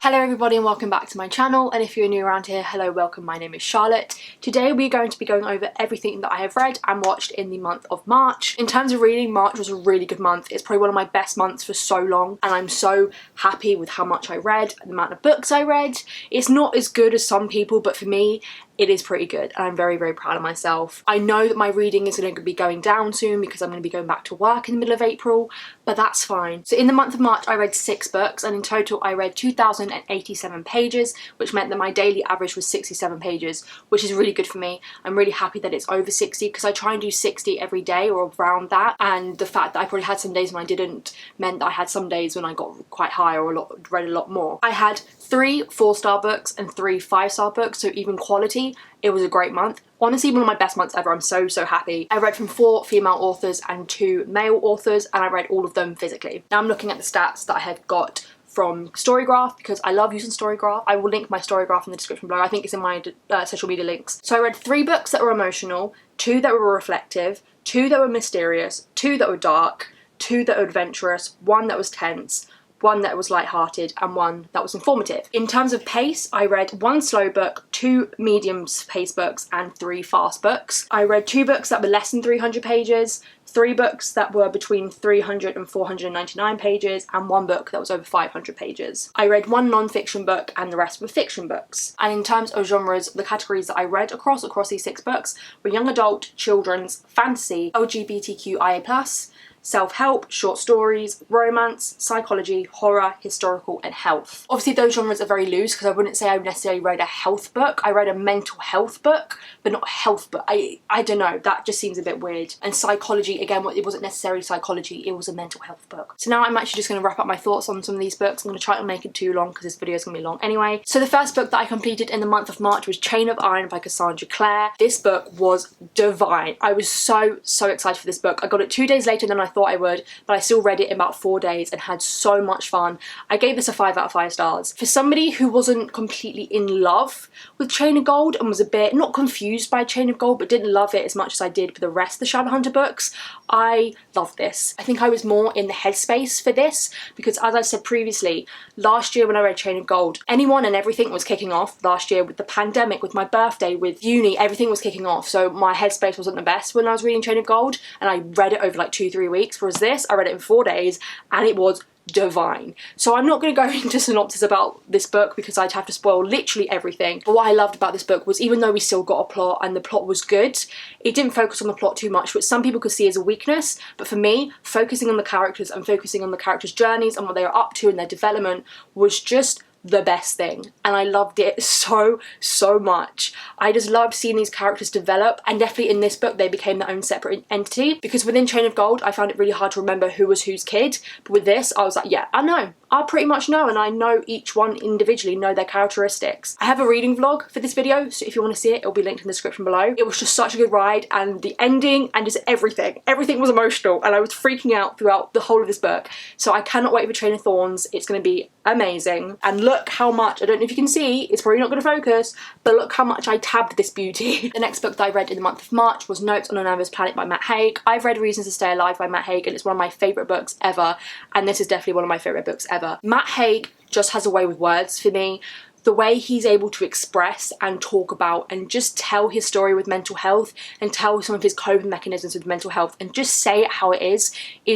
Hello everybody and welcome back to my channel, and if you're new around here, hello, welcome, my name is Charlotte. Today we're going to be going over everything that I have read and watched in the month of March. In terms of reading, March was a really good month. It's probably one of my best months for so long, and I'm so happy with how much I read and the amount of books I read. It's not as good as some people, but for me, it is pretty good and I'm very, very proud of myself. I know that my reading is going to be going down soon because I'm going to be going back to work in the middle of April, but that's fine. So in the month of March, I read 6 books, and in total I read 2,087 pages, which meant that my daily average was 67 pages, which is really good for me. I'm really happy that it's over 60 because I try and do 60 every day or around that, and the fact that I probably had some days when I didn't meant that I had some days when I got quite high or read a lot more. I had 3 4-star books and 3 5-star books, so even quality, it was a great month. Honestly, one of my best months ever. I'm so happy. I read from 4 female authors and 2 male authors, and I read all of them physically. Now I'm looking at the stats that I have got from Storygraph because I love using Storygraph. I will link my Storygraph in the description below. I think it's in my social media links. So I read 3 books that were emotional, 2 that were reflective, 2 that were mysterious, 2 that were dark, 2 that were adventurous, 1 that was tense, 1 that was light-hearted, and 1 that was informative. In terms of pace, I read 1 slow book, 2 medium pace books, and 3 fast books. I read 2 books that were less than 300 pages, 3 books that were between 300 and 499 pages, and 1 book that was over 500 pages. I read 1 non-fiction book and the rest were fiction books. And in terms of genres, the categories that I read across these 6 books were young adult, children's, fantasy, LGBTQIA+, self-help, short stories, romance, psychology, horror, historical, and health. Obviously those genres are very loose because I wouldn't say I necessarily read a health book. I read a mental health book, but not a health book. I don't know, that just seems a bit weird. And psychology, again, it wasn't necessarily psychology, it was a mental health book. So now I'm actually just going to wrap up my thoughts on some of these books. I'm going to try not to make it too long because this video is going to be long anyway. So the first book that I completed in the month of March was Chain of Iron by Cassandra Clare. This book was divine. I was so excited for this book. I got it 2 days later than I thought I would, but I still read it in about 4 days and had so much fun. I gave this a 5 out of 5 stars. For somebody who wasn't completely in love with Chain of Gold and was a bit, not confused by Chain of Gold, but didn't love it as much as I did for the rest of the Shadowhunter books, I loved this. I think I was more in the headspace for this because, as I said previously, last year when I read Chain of Gold, anyone and everything was kicking off last year with the pandemic, with my birthday, with uni, everything was kicking off. So my headspace wasn't the best when I was reading Chain of Gold, and I read it over like 2-3 weeks, whereas this, I read it in 4 days and it was divine. So I'm not going to go into synopsis about this book because I'd have to spoil literally everything, but what I loved about this book was, even though we still got a plot and the plot was good, it didn't focus on the plot too much, which some people could see as a weakness, but for me, focusing on the characters and focusing on the characters' journeys and what they are up to and their development was just the best thing, and I loved it so much. I just loved seeing these characters develop, and definitely in this book they became their own separate entity, because within Chain of Gold I found it really hard to remember who was whose kid, but with this I was like, yeah, I pretty much know, and I know each one individually, know their characteristics. I have a reading vlog for this video, so if you want to see it, it'll be linked in the description below. It was just such a good ride, and the ending and just everything was emotional, and I was freaking out throughout the whole of this book. So I cannot wait for Chain of Thorns. It's going to be amazing. And look how much, I don't know if you can see, it's probably not going to focus, but look how much I tabbed this beauty. The next book that I read in the month of March was Notes on a Nervous Planet by Matt Haig. I've read Reasons to Stay Alive by Matt Haig, and it's one of my favourite books ever, and this is definitely one of my favourite books ever. Matt Haig just has a way with words for me. The way he's able to express and talk about and just tell his story with mental health and tell some of his coping mechanisms with mental health and just say it how it is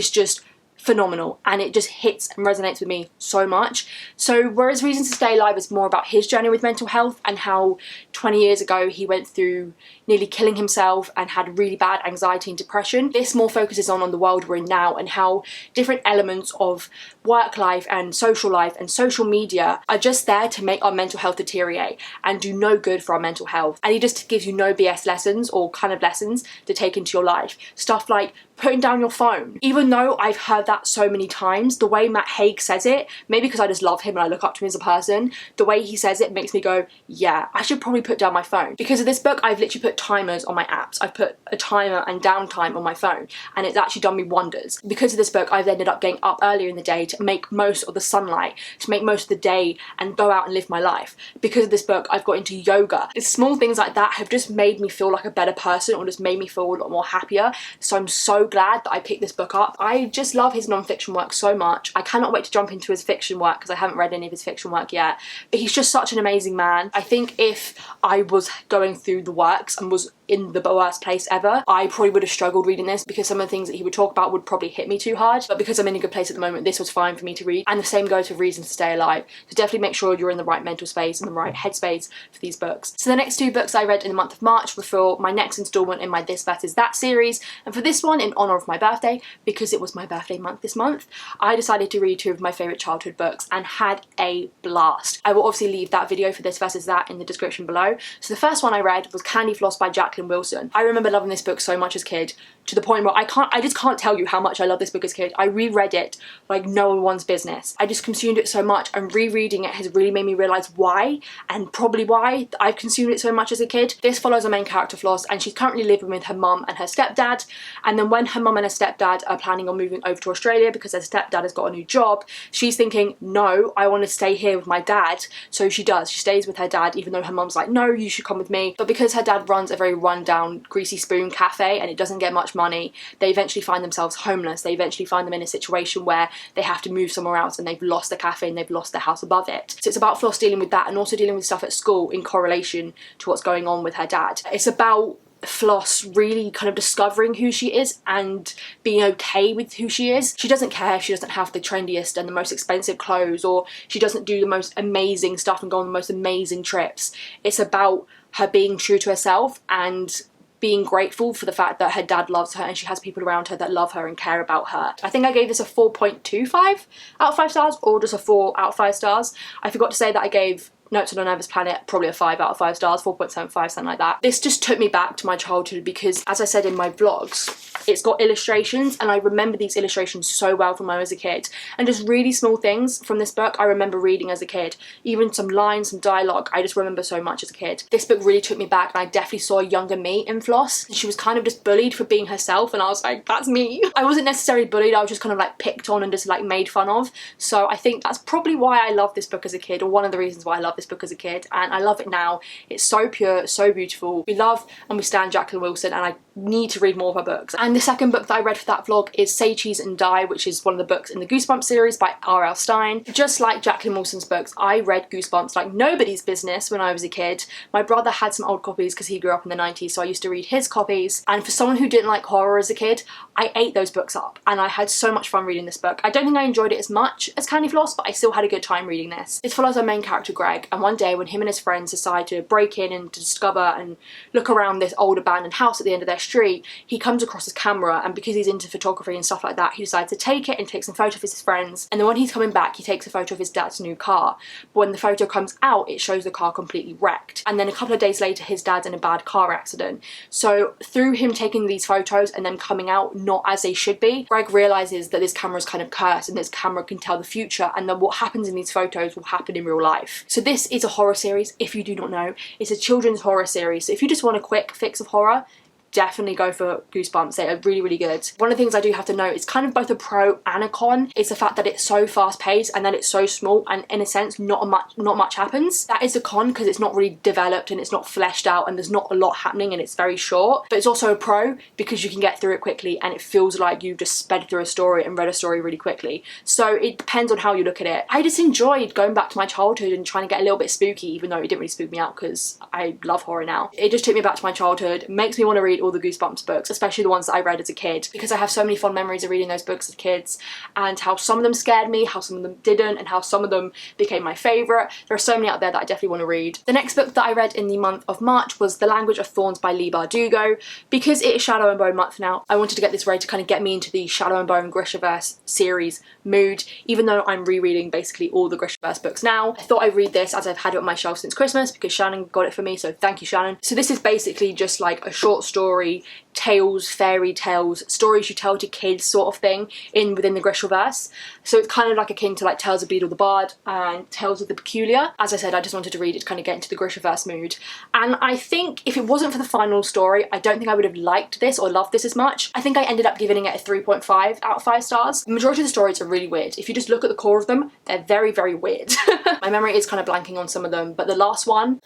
just phenomenal, and it just hits and resonates with me so much. So whereas Reasons to Stay Alive is more about his journey with mental health and how 20 years ago he went through nearly killing himself and had really bad anxiety and depression, this more focuses on the world we're in now and how different elements of work life and social media are just there to make our mental health deteriorate and do no good for our mental health. And he just gives you no BS lessons or kind of lessons to take into your life. Stuff like putting down your phone. Even though I've heard that so many times, the way Matt Haig says it, maybe because I just love him and I look up to him as a person, the way he says it makes me go, yeah, I should probably put down my phone. Because of this book, I've literally put timers on my apps. I've put a timer and downtime on my phone, and it's actually done me wonders. Because of this book, I've ended up getting up earlier in the day to make most of the sunlight, to make most of the day and go out and live my life. Because of this book, I've got into yoga. It's small things like that have just made me feel like a better person, or just made me feel a lot more happier. So I'm so so glad that I picked this book up. I just love his non-fiction work so much. I cannot wait to jump into his fiction work because I haven't read any of his fiction work yet. But he's just such an amazing man. I think if I was going through the works and was in the worst place ever, I probably would have struggled reading this because some of the things that he would talk about would probably hit me too hard. But because I'm in a good place at the moment, this was fine for me to read. And the same goes for Reasons to Stay Alive. So definitely make sure you're in the right mental space and the right headspace for these books. So the next two books I read in the month of March were for my next installment in my This Versus That series. And for this one, in honour of my birthday, because it was my birthday month this month, I decided to read two of my favourite childhood books and had a blast. I will obviously leave that video for This Versus That in the description below. So the first one I read was Candy Floss by Jacqueline Wilson. I remember loving this book so much as a kid, to the point where I just can't tell you how much I love this book as a kid. I reread it like no one's business. I just consumed it so much, and rereading it has really made me realise why, and probably why I've consumed it so much as a kid. This follows our main character Floss, and she's currently living with her mum and her stepdad, and then when her mum and her stepdad are planning on moving over to Australia because her stepdad has got a new job, she's thinking, no, I want to stay here with my dad. So she does. She stays with her dad even though her mum's like, no, you should come with me. But because her dad runs a very rundown Greasy Spoon cafe and it doesn't get much money, they eventually find themselves homeless. They eventually find them in a situation where they have to move somewhere else and they've lost the cafe and they've lost their house above it. So it's about Floss dealing with that and also dealing with stuff at school in correlation to what's going on with her dad. It's about Floss really kind of discovering who she is and being okay with who she is. She doesn't care if she doesn't have the trendiest and the most expensive clothes, or she doesn't do the most amazing stuff and go on the most amazing trips. It's about her being true to herself and being grateful for the fact that her dad loves her and she has people around her that love her and care about her. I think I gave this a 4.25 out of 5 stars, or just a 4 out of 5 stars. I forgot to say that I gave Notes on a Nervous Planet probably a 5 out of 5 stars, 4.75, something like that. This just took me back to my childhood because, as I said in my vlogs, it's got illustrations and I remember these illustrations so well from when I was a kid. And just really small things from this book I remember reading as a kid. Even some lines, some dialogue, I just remember so much as a kid. This book really took me back and I definitely saw a younger me in Floss. She was kind of just bullied for being herself and I was like, that's me. I wasn't necessarily bullied, I was just kind of like picked on and just like made fun of. So I think that's probably why I love this book as a kid, or one of the reasons why I love this book as a kid, and I love it now. It's so pure, so beautiful. We love and we stand Jacqueline Wilson and I need to read more of her books. And the second book that I read for that vlog is Say Cheese and Die, which is one of the books in the Goosebumps series by R.L. Stein. Just like Jacqueline Wilson's books, I read Goosebumps like nobody's business when I was a kid. My brother had some old copies because he grew up in the 90s, so I used to read his copies. And for someone who didn't like horror as a kid, I ate those books up and I had so much fun reading this book. I don't think I enjoyed it as much as Candy Floss, but I still had a good time reading this. It follows our main character Greg, and one day when him and his friends decide to break in and to discover and look around this old abandoned house at the end of their street, he comes across his camera, and because he's into photography and stuff like that, he decides to take it and take some photos of his friends. And then when he's coming back, he takes a photo of his dad's new car. But when the photo comes out, it shows the car completely wrecked. And then a couple of days later, his dad's in a bad car accident. So through him taking these photos and them coming out not as they should be, Greg realizes that this camera is kind of cursed and this camera can tell the future, and that what happens in these photos will happen in real life. So this is a horror series, if you do not know. It's a children's horror series. So if you just want a quick fix of horror, definitely go for Goosebumps. They are really, really good. One of the things I do have to note is kind of both a pro and a con is the fact that it's so fast paced and that it's so small, and in a sense not much happens. That is a con because it's not really developed and it's not fleshed out and there's not a lot happening and it's very short. But it's also a pro because you can get through it quickly and it feels like you just sped through a story and read a story really quickly. So it depends on how you look at it. I just enjoyed going back to my childhood and trying to get a little bit spooky, even though it didn't really spook me out because I love horror now. It just took me back to my childhood, makes me want to read all the Goosebumps books, especially the ones that I read as a kid, because I have so many fond memories of reading those books as kids and how some of them scared me, how some of them didn't, and how some of them became my favourite. There are so many out there that I definitely want to read. The next book that I read in the month of March was The Language of Thorns by Leigh Bardugo. Because it is Shadow and Bone month now, I wanted to get this read to kind of get me into the Shadow and Bone Grishaverse series mood, even though I'm rereading basically all the Grishaverse books now. I thought I'd read this as I've had it on my shelf since Christmas because Shannon got it for me, so thank you, Shannon. So this is basically just like a short story, tales, fairy tales, stories you tell to kids sort of thing within the Grishaverse. So it's kind of like akin to like Tales of Beedle the Bard and Tales of the Peculiar. As I said, I just wanted to read it to kind of get into the Grishaverse mood. And I think if it wasn't for the final story, I don't think I would have liked this or loved this as much. I think I ended up giving it a 3.5 out of 5 stars. The majority of the stories are really weird. If you just look at the core of them, they're very, very weird. My memory is kind of blanking on some of them, but the last one,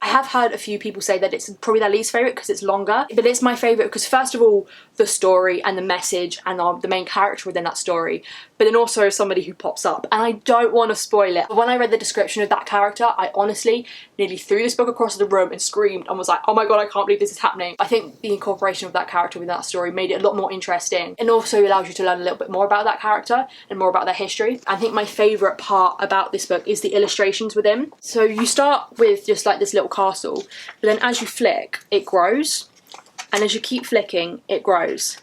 I have heard a few people say that it's probably their least favourite because it's longer, but it's my favourite because first of all, the story and the message and the main character within that story, but then also somebody who pops up, and I don't want to spoil it. But when I read the description of that character, I honestly nearly threw this book across the room and screamed and was like, oh my god, I can't believe this is happening. I think the incorporation of that character within that story made it a lot more interesting, and also allows you to learn a little bit more about that character and more about their history. I think my favourite part about this book is the illustrations within. So you start with just like this little castle, but then as you flick, it grows, and as you keep flicking, it grows.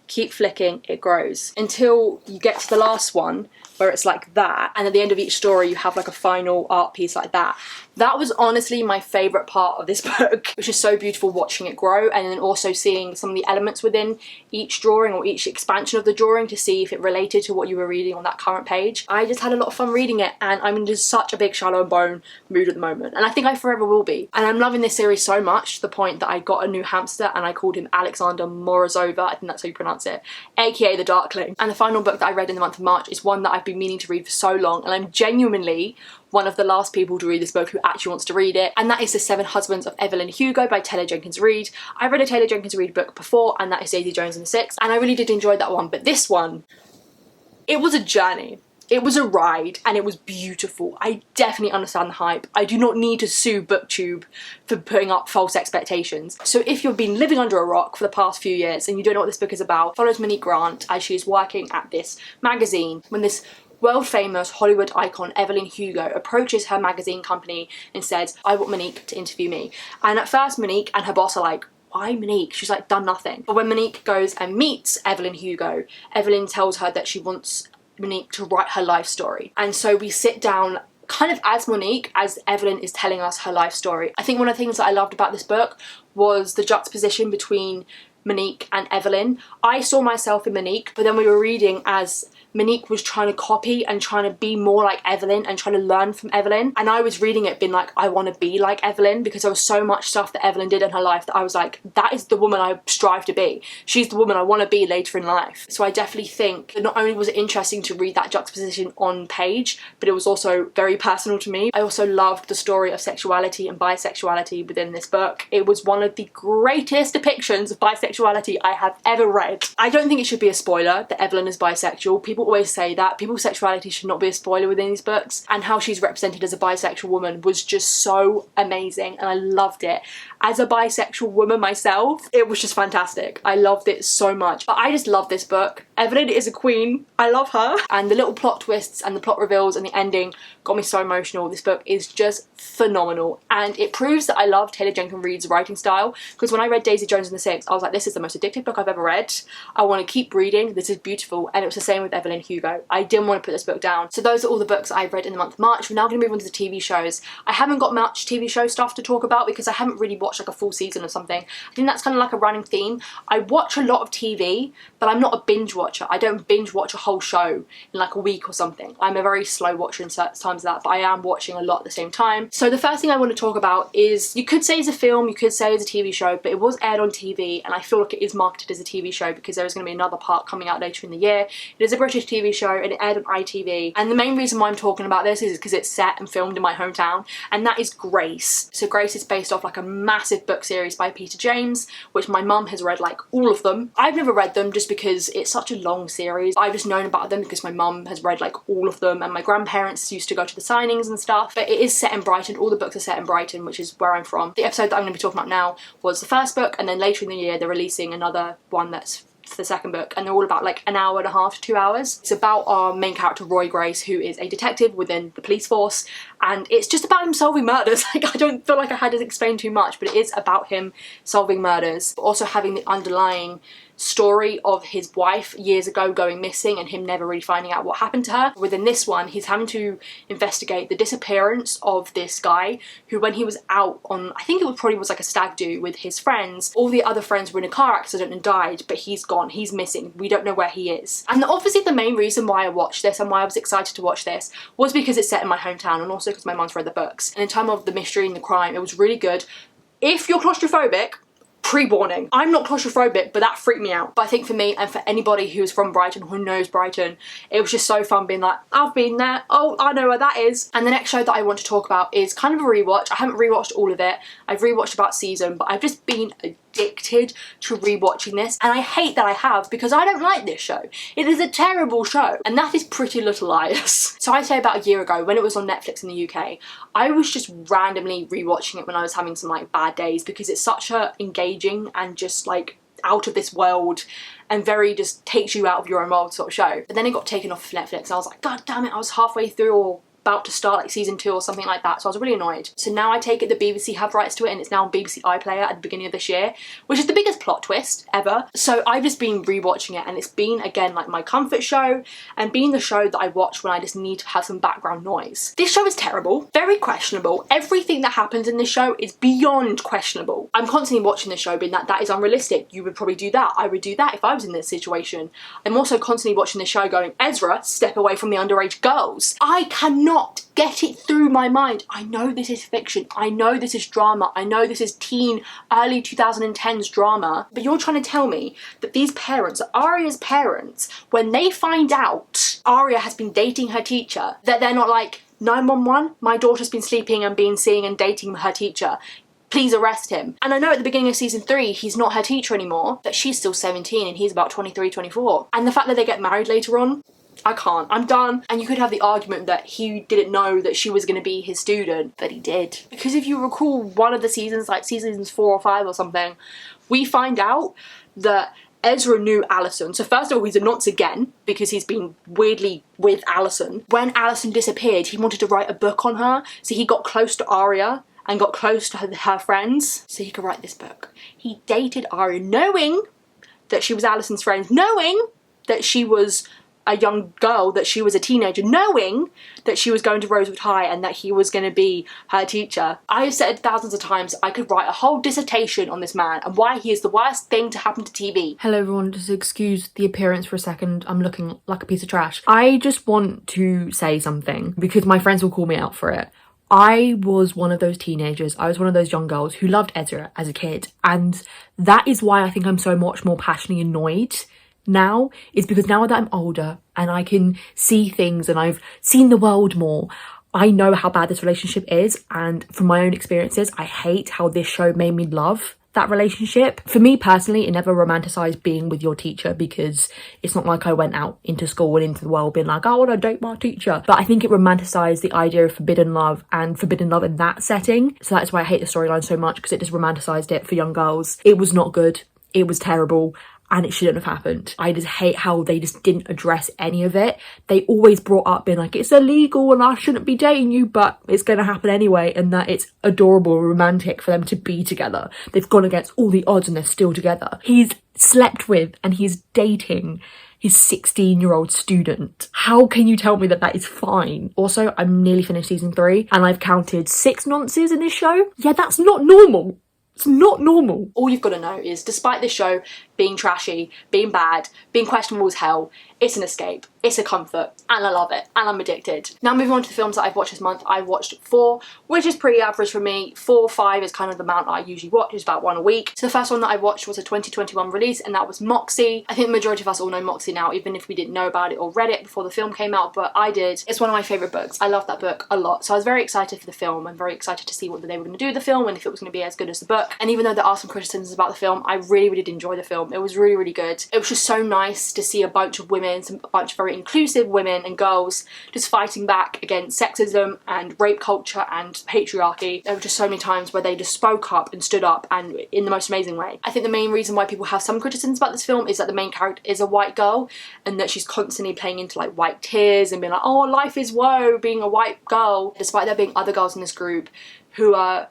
Keep flicking, it grows, until you get to the last one where it's like that, and at the end of each story you have like a final art piece like that. That was honestly my favourite part of this book, which is so beautiful watching it grow, and then also seeing some of the elements within each drawing or each expansion of the drawing to see if it related to what you were reading on that current page. I just had a lot of fun reading it, and I'm in just such a big Shallow and Bone mood at the moment, and I think I forever will be. And I'm loving this series so much to the point that I got a new hamster and I called him Alexander Morozova, I think that's how you pronounce it, aka the Darkling. And the final book that I read in the month of March is one that I've been meaning to read for so long, and I'm genuinely one of the last people to read this book who actually wants to read it, and that is The Seven Husbands of Evelyn Hugo by Taylor Jenkins Reid. I read a Taylor Jenkins Reid book before, and that is Daisy Jones and the Six, and I really did enjoy that one, but this one, it was a journey. It was a ride, and it was beautiful. I definitely understand the hype. I do not need to sue BookTube for putting up false expectations. So if you've been living under a rock for the past few years and you don't know what this book is about, follows Monique Grant as she is working at this magazine when this world-famous Hollywood icon Evelyn Hugo approaches her magazine company and says, I want Monique to interview me. And at first Monique and her boss are like, why Monique? She's like done nothing. But when Monique goes and meets Evelyn Hugo, Evelyn tells her that she wants Monique to write her life story. And so we sit down kind of as Monique, as Evelyn is telling us her life story. I think one of the things that I loved about this book was the juxtaposition between Monique and Evelyn. I saw myself in Monique, but then we were reading as Monique was trying to copy and trying to be more like Evelyn and trying to learn from Evelyn, and I was reading it being like, I want to be like Evelyn, because there was so much stuff that Evelyn did in her life that I was like, that is the woman I strive to be. She's the woman I want to be later in life. So I definitely think that not only was it interesting to read that juxtaposition on page, but it was also very personal to me. I also loved the story of sexuality and bisexuality within this book. It was one of the greatest depictions of bisexuality I have ever read. I don't think it should be a spoiler that Evelyn is bisexual. People always say that people's sexuality should not be a spoiler within these books, and how she's represented as a bisexual woman was just so amazing, and I loved it. As a bisexual woman myself, it was just fantastic. I loved it so much. But I just love this book. Evelyn is a queen. I love her. And the little plot twists and the plot reveals and the ending got me so emotional. This book is just phenomenal, and it proves that I love Taylor Jenkins Reid's writing style, because when I read Daisy Jones and the Six, I was like, this is the most addictive book I've ever read. I want to keep reading. This is beautiful. And it was the same with Evelyn Hugo. I didn't want to put this book down. So those are all the books I've read in the month of March. We're now going to move on to the TV shows. I haven't got much TV show stuff to talk about because I haven't really watched like a full season or something. I think that's kind of like a running theme. I watch a lot of TV, but I'm not a binge watcher. I don't binge watch a whole show in like a week or something. I'm a very slow watcher in certain times of that, but I am watching a lot at the same time. So the first thing I want to talk about is, you could say it's a film, you could say it's a TV show, but it was aired on TV, and I feel like it is marketed as a TV show because there is going to be another part coming out later in the year. It is a British TV show and it aired on ITV, and the main reason why I'm talking about this is because it's set and filmed in my hometown, and that is Grace. So Grace is based off like a massive book series by Peter James, which my mum has read like all of them. I've never read them just because it's such a long series. I've just known about them because my mum has read like all of them, and my grandparents used to go to the signings and stuff. But it is set in Brighton. All the books are set in Brighton, which is where I'm from. The episode that I'm going to be talking about now was the first book, and then later in the year they're releasing another one that's the second book, and they're all about like an hour and a half to 2 hours. It's about our main character Roy Grace, who is a detective within the police force, and it's just about him solving murders. Like, I don't feel like I had to explain too much, but it is about him solving murders, but also having the underlying story of his wife years ago going missing and him never really finding out what happened to her. Within this one, he's having to investigate the disappearance of this guy who, when he was out on, I think it probably was like a stag do with his friends, all the other friends were in a car accident and died, but he's gone, he's missing, we don't know where he is. And obviously the main reason why I watched this and why I was excited to watch this was because it's set in my hometown, and also because my mum's read the books. And in terms of the mystery and the crime, it was really good. If you're claustrophobic, Pre-warning, I'm not claustrophobic, but that freaked me out. But I think for me and for anybody who's from Brighton, who knows Brighton, it was just so fun being like, I've been there, oh, I know where that is. And the next show that I want to talk about is kind of a rewatch. I haven't rewatched all of it. I've rewatched about season, but I've just been addicted to rewatching this, and I hate that I have, because I don't like this show. It is a terrible show, and that is Pretty Little Liars. So I'd say about a year ago, when it was on Netflix in the UK, I was just randomly rewatching it when I was having some like bad days, because it's such a engaging and just like out of this world and very just takes you out of your own world sort of show. But then it got taken off of Netflix and I was like, god damn it, I was halfway through or about to start like season 2 or something like that, so I was really annoyed. So now I take it the BBC have rights to it, and it's now on BBC iPlayer at the beginning of this year, which is the biggest plot twist ever. So I've just been rewatching it, and it's been again like my comfort show and being the show that I watch when I just need to have some background noise. This show is terrible, very questionable. Everything that happens in this show is beyond questionable. I'm constantly watching this show being like, that is unrealistic, you would probably do that, I would do that if I was in this situation. I'm also constantly watching this show going, Ezra, step away from the underage girls. I cannot get it through my mind. I know this is fiction, I know this is drama, I know this is teen, early 2010s drama, but you're trying to tell me that these parents, Arya's parents, when they find out Arya has been dating her teacher, that they're not like, 911, my daughter's been sleeping and been seeing and dating her teacher, please arrest him. And I know at the beginning of season 3 he's not her teacher anymore, that she's still 17 and he's about 23, 24. And the fact that they get married later on, I can't, I'm done. And you could have the argument that he didn't know that she was going to be his student, but he did. Because if you recall one of the seasons, like seasons 4 or 5 or something, we find out that Ezra knew Alison. So first of all, he's a nonce again, because he's been weirdly with Alison. When Alison disappeared, he wanted to write a book on her, so he got close to Arya and got close to her friends so he could write this book. He dated Arya knowing that she was Alison's friend, knowing that she was a young girl, that she was a teenager, knowing that she was going to Rosewood High and that he was going to be her teacher. I have said it thousands of times, I could write a whole dissertation on this man and why he is the worst thing to happen to TV. Hello everyone, just excuse the appearance for a second. I'm looking like a piece of trash. I just want to say something because my friends will call me out for it. I was one of those teenagers, I was one of those young girls who loved Ezra as a kid, and that is why I think I'm so much more passionately annoyed now, is because now that I'm older and I can see things and I've seen the world more, I know how bad this relationship is, and from my own experiences I hate how this show made me love that relationship. For me personally, it never romanticised being with your teacher, because it's not like I went out into school and into the world being like, I want to date my teacher. But I think it romanticised the idea of forbidden love, and forbidden love in that setting. So that's why I hate the storyline so much, because it just romanticised it for young girls. It was not good, it was terrible, and it shouldn't have happened. I just hate how they just didn't address any of it. They always brought up being like, it's illegal and I shouldn't be dating you, but it's going to happen anyway, and that it's adorable and romantic for them to be together. They've gone against all the odds and they're still together. He's slept with and he's dating his 16-year-old student. How can you tell me that that is fine? Also, I'm nearly finished season 3 and I've counted 6 nonces in this show. Yeah, that's not normal. It's not normal. All you've got to know is, despite this show being trashy, being bad, being questionable as hell, it's an escape, it's a comfort, and I love it, and I'm addicted. Now moving on to the films that I've watched this month, I watched 4, which is pretty average for me. 4, 5 is kind of the amount I usually watch, it's about 1 a week. So the first one that I watched was a 2021 release, and that was Moxie. I think the majority of us all know Moxie now, even if we didn't know about it or read it before the film came out, but I did. It's one of my favourite books. I love that book a lot. So I was very excited for the film. I'm very excited to see what they were going to do with the film and if it was going to be as good as the book. And even though there are some criticisms about the film, I really did enjoy the film. It was really good. It was just so nice to see a bunch of women, a bunch of very inclusive women and girls just fighting back against sexism and rape culture and patriarchy. There were just so many times where they just spoke up and stood up, and in the most amazing way. I think the main reason why people have some criticisms about this film is that the main character is a white girl and that she's constantly playing into like white tears and being like, oh, life is woe being a white girl, despite there being other girls in this group who are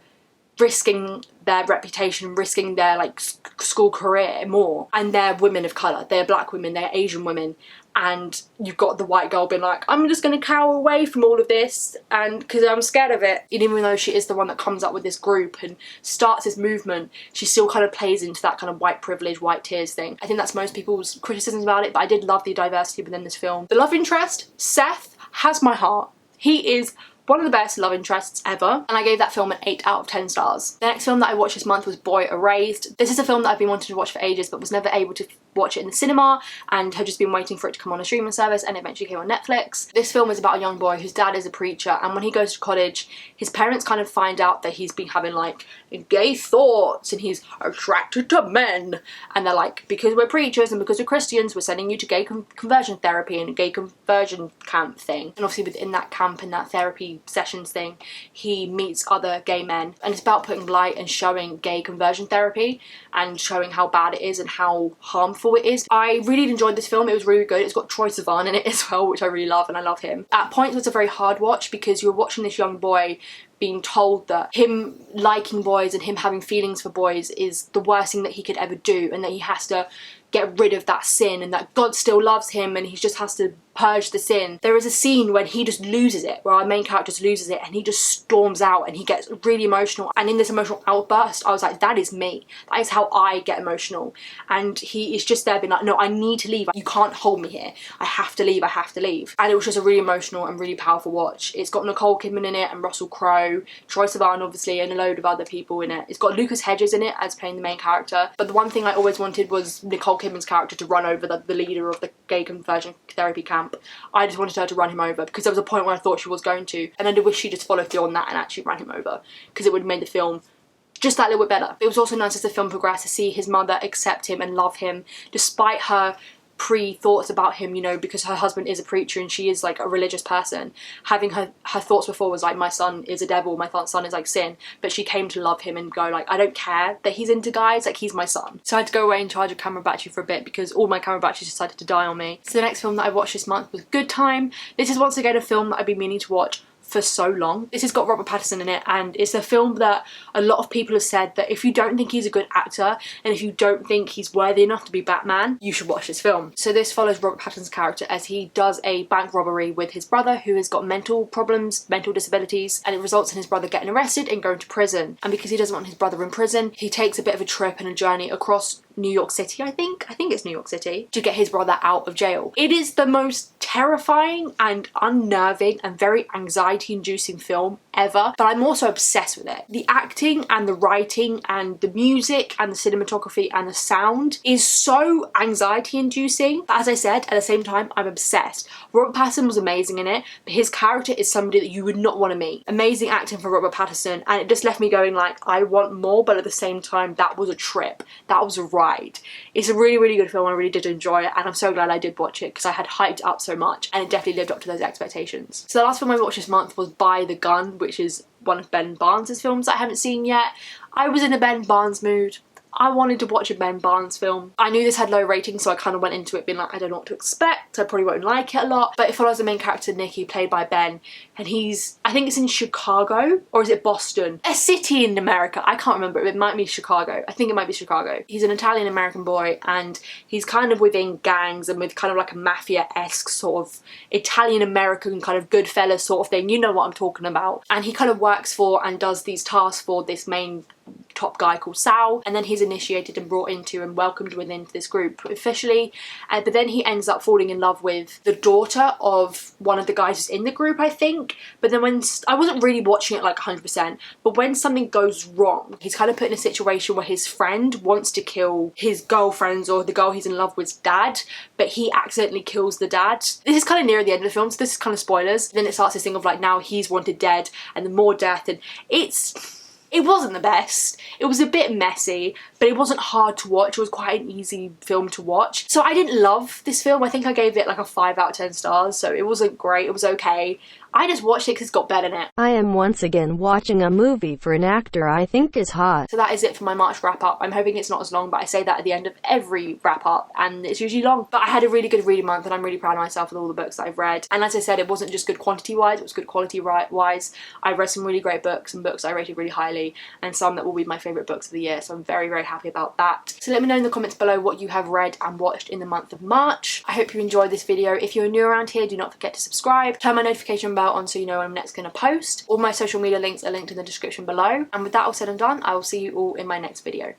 risking their reputation, risking their like school career more, and they're women of colour, they're black women, they're Asian women, and you've got the white girl being like, I'm just going to cower away from all of this and because I'm scared of it. And even though she is the one that comes up with this group and starts this movement, she still kind of plays into that kind of white privilege, white tears thing. I think that's most people's criticisms about it, but I did love the diversity within this film. The love interest, Seth, has my heart. He is one of the best love interests ever, and I gave that film an 8 out of 10 stars. The next film that I watched this month was Boy Erased. This is a film that I've been wanting to watch for ages but was never able to watch it in the cinema and had just been waiting for it to come on a streaming service, and it eventually came on Netflix. This film is about a young boy whose dad is a preacher, and when he goes to college, his parents kind of find out that he's been having like gay thoughts and he's attracted to men, and they're like, because we're preachers and because we're Christians, we're sending you to gay conversion therapy and a gay conversion camp thing. And obviously within that camp and that therapy sessions thing, he meets other gay men, and it's about putting light and showing gay conversion therapy and showing how bad it is and how harmful it is. I really enjoyed this film. It was really good. It's got Troye Sivan in it as well, which I really love, and I love him. At points it was a very hard watch because you're watching this young boy being told that him liking boys and him having feelings for boys is the worst thing that he could ever do, and that he has to get rid of that sin, and that God still loves him and he just has to purge the sin. There is a scene when he just loses it, where our main character just loses it, and he just storms out and he gets really emotional, and in this emotional outburst I was like, that is me. That is how I get emotional. And he is just there being like, no, I need to leave. You can't hold me here. I have to leave. I have to leave. And it was just a really emotional and really powerful watch. It's got Nicole Kidman in it and Russell Crowe, Troye Sivan obviously, and a load of other people in it. It's got Lucas Hedges in it as playing the main character. But the one thing I always wanted was Nicole Kidman's character to run over the leader of the gay conversion therapy camp. I just wanted her to run him over because there was a point where I thought she was going to, and I did wish she just followed through on that and actually ran him over, because it would have made the film just that little bit better. It was also nice as the film progressed to see his mother accept him and love him despite her pre-thoughts about him, you know, because her husband is a preacher and she is like a religious person. Having her thoughts before was like, my son is a devil, my son is like sin, but she came to love him and go like, I don't care that he's into guys, like he's my son. So I had to go away and charge a camera battery for a bit because all my camera batteries decided to die on me. So the next film that I watched this month was Good Time. This is once again a film that I've been meaning to watch for so long. This has got Robert Pattinson in it, and it's a film that a lot of people have said that if you don't think he's a good actor and if you don't think he's worthy enough to be Batman, you should watch this film. So this follows Robert Pattinson's character as he does a bank robbery with his brother, who has got mental problems, mental disabilities, and it results in his brother getting arrested and going to prison. And because he doesn't want his brother in prison, he takes a bit of a trip and a journey across New York City, I think it's New York City, to get his brother out of jail. It is the most terrifying and unnerving and very anxiety-inducing film ever, but I'm also obsessed with it. The acting and the writing and the music and the cinematography and the sound is so anxiety-inducing, but as I said, at the same time, I'm obsessed. Robert Pattinson was amazing in it, but his character is somebody that you would not want to meet. Amazing acting for Robert Pattinson, and it just left me going like, I want more, but at the same time, that was a trip. That was a ride. It's a really, really good film. I really did enjoy it, and I'm so glad I did watch it because I had hyped up so much, and it definitely lived up to those expectations. So the last film I watched this month was By the Gun, which is one of Ben Barnes' films that I haven't seen yet. I was in a Ben Barnes mood. I wanted to watch a Ben Barnes film. I knew this had low ratings, so I kind of went into it being like, I don't know what to expect. I probably won't like it a lot. But it follows the main character, Nicky, played by Ben. And he's, I think it's in Chicago, or is it Boston? A city in America. I can't remember. It might be Chicago. I think it might be Chicago. He's an Italian-American boy, and he's kind of within gangs and with kind of like a mafia-esque sort of Italian-American kind of Goodfellas sort of thing. You know what I'm talking about. And he kind of works for and does these tasks for this main top guy called Sal, and then he's initiated and brought into and welcomed within this group officially, but then he ends up falling in love with the daughter of one of the guys who's in the group, I think. But then when I wasn't really watching it like 100%, but when something goes wrong, he's kind of put in a situation where his friend wants to kill his girlfriend's or the girl he's in love with's dad, but he accidentally kills the dad. This is kind of near the end of the film, so this is kind of spoilers. Then it starts this thing of like, now he's wanted dead and the more death, and it wasn't the best. It was a bit messy, but it wasn't hard to watch. It was quite an easy film to watch. So I didn't love this film. I think I gave it like a 5 out of 10 stars, so it wasn't great. It was okay. I just watched it because it's got Ben in it. I am once again watching a movie for an actor I think is hot. So that is it for my March wrap up. I'm hoping it's not as long, but I say that at the end of every wrap up and it's usually long. But I had a really good reading month and I'm really proud of myself with all the books that I've read. And as I said, it wasn't just good quantity wise, it was good quality wise. I read some really great books and books I rated really highly, and some that will be my favourite books of the year. So I'm very, very happy about that. So let me know in the comments below what you have read and watched in the month of March. I hope you enjoyed this video. If you're new around here, do not forget to subscribe. Turn my notification bell on so you know when I'm next going to post. All my social media links are linked in the description below. And with that all said and done, I will see you all in my next video.